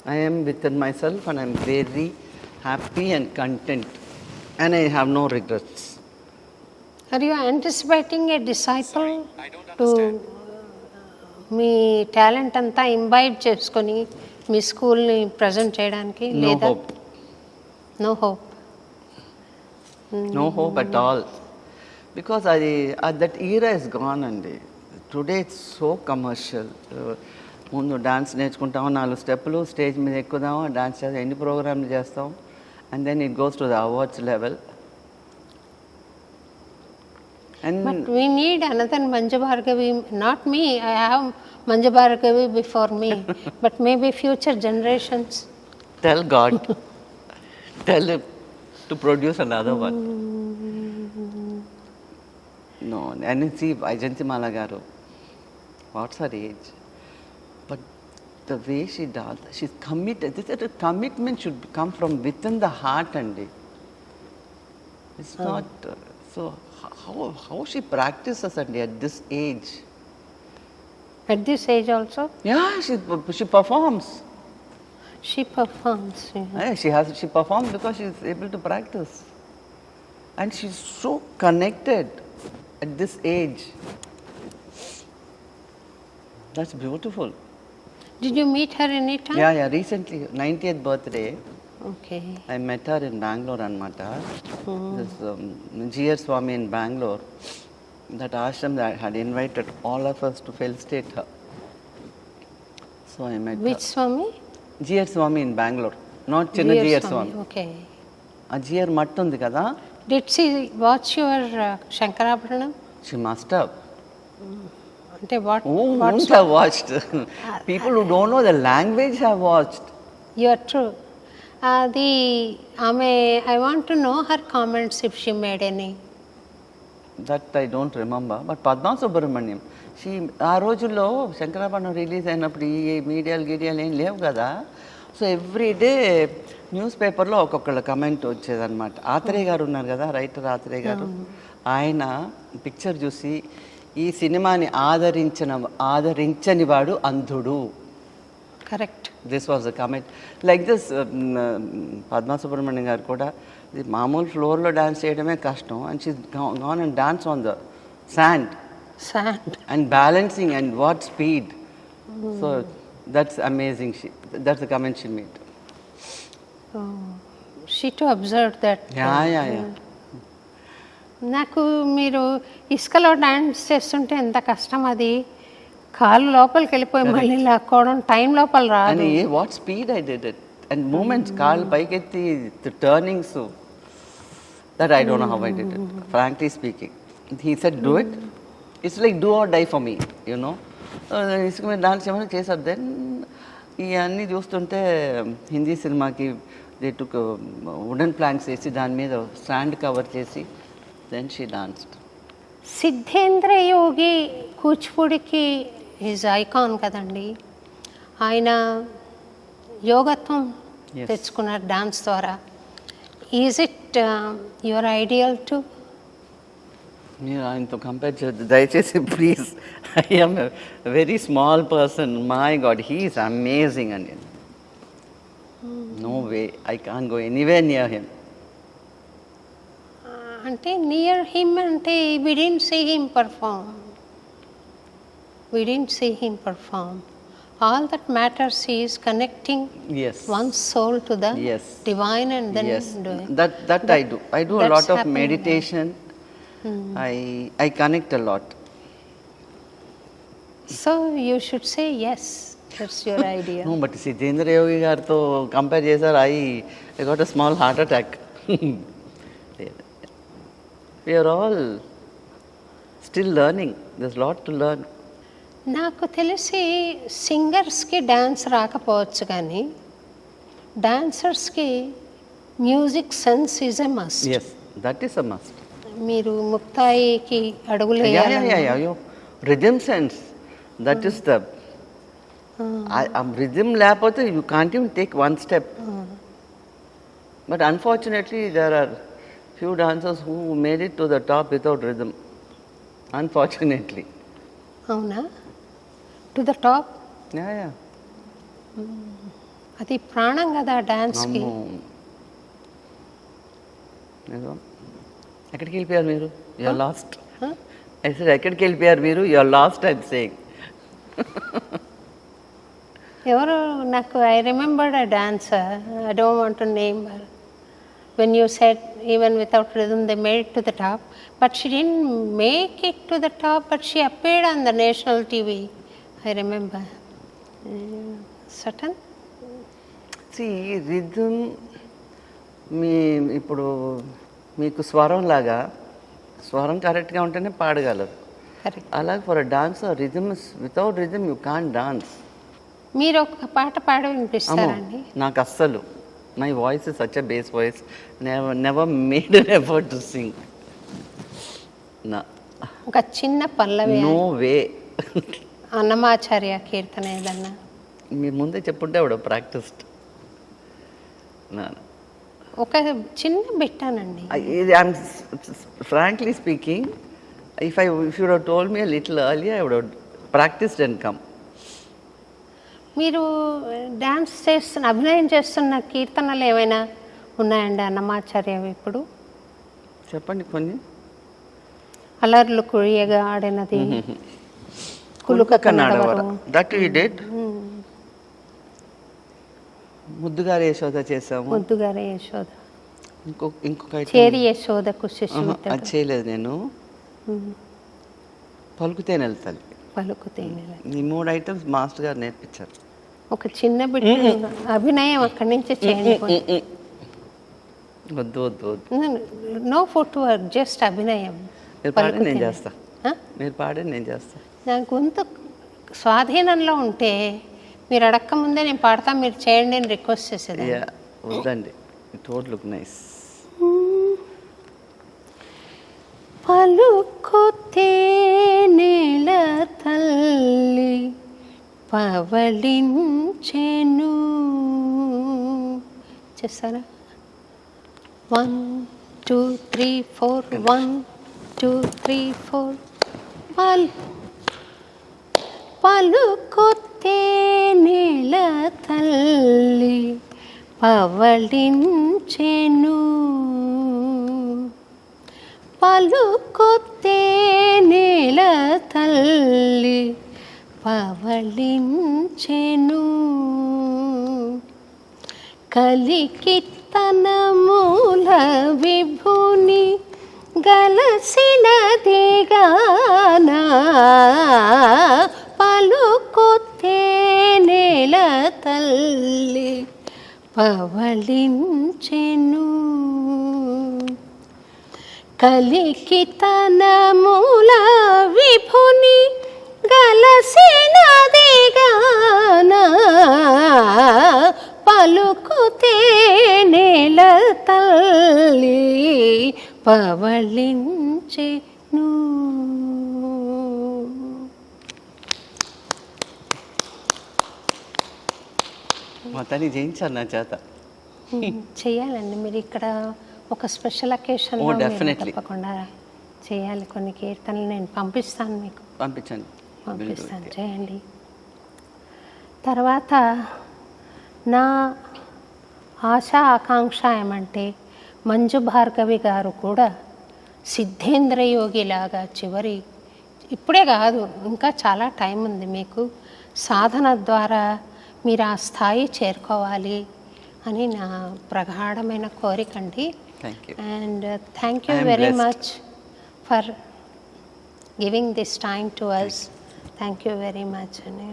I am within myself and I am very happy and content. And I have no regrets. Are you anticipating a disciple to మీ talent అంతా imbibe చేసుకొని మీ స్కూల్ని present చేయడానికి No లేదా hope. No hope No hope at all. Because that era is gone అండి. Today it's so commercial. ముందు dance నేర్చుకుంటాము 4 స్టెప్పులు స్టేజ్ మీద ఎక్కుదాము డాన్స్ చేస్తాం ఎన్ని ప్రోగ్రామ్లు చేస్తాం and then it goes to the awards level. But we need another Manja Bhargavi, not me. I have Manja Bhargavi before me, but maybe future generations. Tell God. Tell him to produce another one. No, and see, Ajantimala garu. What's her age? But the way she does, she's committed. This commitment should come from within the heart, and it's not so. How she practices at this age? At this age also? Yeah, she performs. She performs. Yeah. Yeah, she performs because she is able to practice, and she's so connected at this age. That's beautiful. Did you meet her anytime? Yeah. Recently, 90th birthday. Okay. I met her in Bangalore anamata. This G.R. Swami in Bangalore. That ashram that had invited all of us to felicitate her. So I met Which Swami? G.R. Swami in Bangalore. Not Chinna G.R. Swami. Okay. A G.R. Mattu undi kada. Did she watch your Shankarabharanam? She must have. Ante what? Who wouldn't have watched? People who don't know the language have watched. You are true. I want to know her comments if she made any. That I don't remember. But Padma Subramaniam, ఆ రోజుల్లో Shankarabharanam release అయినప్పుడు ఈ మీడియాలు ఏం లేవు కదా. So everyday news పేపర్లో ఒక్కొక్కళ్ళ కమెంట్ వచ్చేదన్నమాట. ఆత్రేయ గారు ఉన్నారు కదా, రైటర్ ఆత్రేయ గారు. ఆయన పిక్చర్ చూసి ఈ సినిమాని ఆదరించని వాడు అంధుడు. Correct. This was the comment like this. Padma Subrahmanyam గారు కూడా ఇది మామూలు ఫ్లోర్లో డాన్స్ చేయడమే కష్టం and she gone and dance on the sand and balancing and what speed. So that's amazing. That's the comment she made. She to observe that. Yeah. నాకు మీరు ఇసుకలో డాన్స్ చేస్తుంటే ఎంత కష్టం అది. కాళ్ళు లోపలికి వెళ్ళిపోయి మళ్ళీ లాక్కోవడం టైం లోపల రాదు. అని what speed I did it and moments కాళ్ళు పైకెత్తి turnings that I don't know how I did it frankly speaking. He said do it. It's like do or die for me you know. ఇసుక మీద dance ఏమైనా చేశారు. Then ఇవన్నీ చూస్తుంటే హిందీ సినిమాకి they took wooden planks వేసి దాని మీద స్టాండ్ కవర్ చేసి then she danced. Siddhendra Yogi కూచిపూడికి ఈజ్ ఐకాన్ కదండి. ఆయన యోగత్వం తెచ్చుకున్నారు డాన్స్ ద్వారా. Is it your ideal to? మీరు ఆయనతో కంపేర్ చేయొద్దు దయచేసి please. I am a very small person. My god he is amazing అండి. No way I can go anywhere near him. అంటే నియర్ హిమ్ అంటే we didn't see him perform. All that matters is connecting one's soul to the divine and then doing. That I do. I do a lot of meditation. I connect a lot. So you should say yes. That's your idea. No, but Siddhendra Yogi gartho compare chesaru. I got a small heart attack. We are all still learning. There's a lot to learn. నాకు తెలిసి సింగర్స్కి dance రాకపోవచ్చు కానీ డాన్సర్స్కి music sense is a must. Yes, that is a must. మీరు ముక్తాయికి అడుగులు Yeah. Rhythm sense. That is the rhythm లేకపోతే you can't even take one step. But unfortunately there are few dancers who made it to the top without rhythm. Unfortunately. అవునా? To the top. Yeah. అది ప్రాణం కదా డాన్స్కి. ఎక్కడికి వెళ్ళిపోయారు మీరు? You're lost. ఎక్కడికి వెళ్ళిపోయారు మీరు? You're lost I'm saying. ఎవరు నాకు I remembered a dancer, I don't want to name her. When you said even without rhythm they made it to the top, but she didn't make it to the top, but she appeared on the national TV. I remember. Certain? See, rhythm మీ ఇప్పుడు మీకు స్వరం లాగా, స్వరం కరెక్ట్గా ఉంటేనే పాడగలరు. Correct. అలాగే for a dancer rhythm without rhythm you can't dance. మీరు ఒక పాట పాడి వినిపిస్తారండి? నాకు అస్సలు, my voice is such a base voice, never made an effort to sing. నా ఒక చిన్న పల్లవి, నో వే. అన్నమాచార్య కీర్తన ఏదన్నా మీరు ముందే చెప్పుంటే ఆవిడ ప్రాక్టీస్డ్. ఒక చిన్న బిట్టానండి. I'm frankly speaking, if you would told me a little earlier, I would have practiced and come. మీరు డ్యాన్స్ చేస్తున్న, అభినయం చేస్తున్న కీర్తనలు ఏమైనా ఉన్నాయండి అన్నమాచార్యవి ఇప్పుడు? చెప్పండి కొన్ని. అలర్లు కురియగా ఆడినది, కులుక నడవర, దట్ యు డిడ్. ముద్దుగారి యశోద చేసాము. ముద్దుగారి యశోద. ఇంకొక చేరి యశోదకు శిశువు. అది చేయలేదు నేను. పలుకుతే నెలతల్లి, పలుకుతే ఈ 3 ఐటమ్స్ మాస్టర్ గారు నేర్పించారు. ఒక చిన్న బిడ్డ అభినయం అక్కడి నుంచి చేయండి. వద్దు వద్దు వద్దు. నో ఫుట్ వర్క్, జస్ట్ అభినయం. మీరు పాడండి నేను చేస్తా. మీరు పాడండి నేను చేస్తా. నా గొంతు స్వాధీనంలో ఉంటే మీరు అడక్క ముందే నేను పాడతా, మీరు చేయండి అని రిక్వెస్ట్ చేసేది. వద్దండి, ఇట్ వోంట్ లుక్ నైస్. పలుకుతే నేల తల్లి పవళించెను. చేస్తారా? 1 2 3 4 1 2 3 4. పలుకుతే నేల తల్లి పవళించెను, పలుకుతే నేల తల్లి పవళించెను. కలికి తన మూల విభుని గలసినది గానా, పలుకుతే నేల తల్లి పవళించెను. కలికి తన మూల విభుని గలసినది గానా, పలుకుతే నేల తల్లి పవళించెను. మొత్తాన్ని చేయించారు నా చేత. చేయాలండి మీరు ఇక్కడ ఒక స్పెషల్ అకేషన్లో తప్పకుండా చేయాలి. కొన్ని కీర్తనలు నేను పంపిస్తాను మీకు. పంపించాను. చేయండి. తర్వాత నా ఆశ ఆకాంక్ష ఏమంటే మంజు భార్గవి గారు కూడా సిద్ధేంద్ర యోగిలాగా చివరి, ఇప్పుడే కాదు ఇంకా చాలా టైం ఉంది మీకు, సాధన ద్వారా మీరు ఆ స్థాయి చేరుకోవాలి అని నా ప్రగాఢమైన కోరికండి. And thank you very much for giving this time to us. Thank you very much అండి.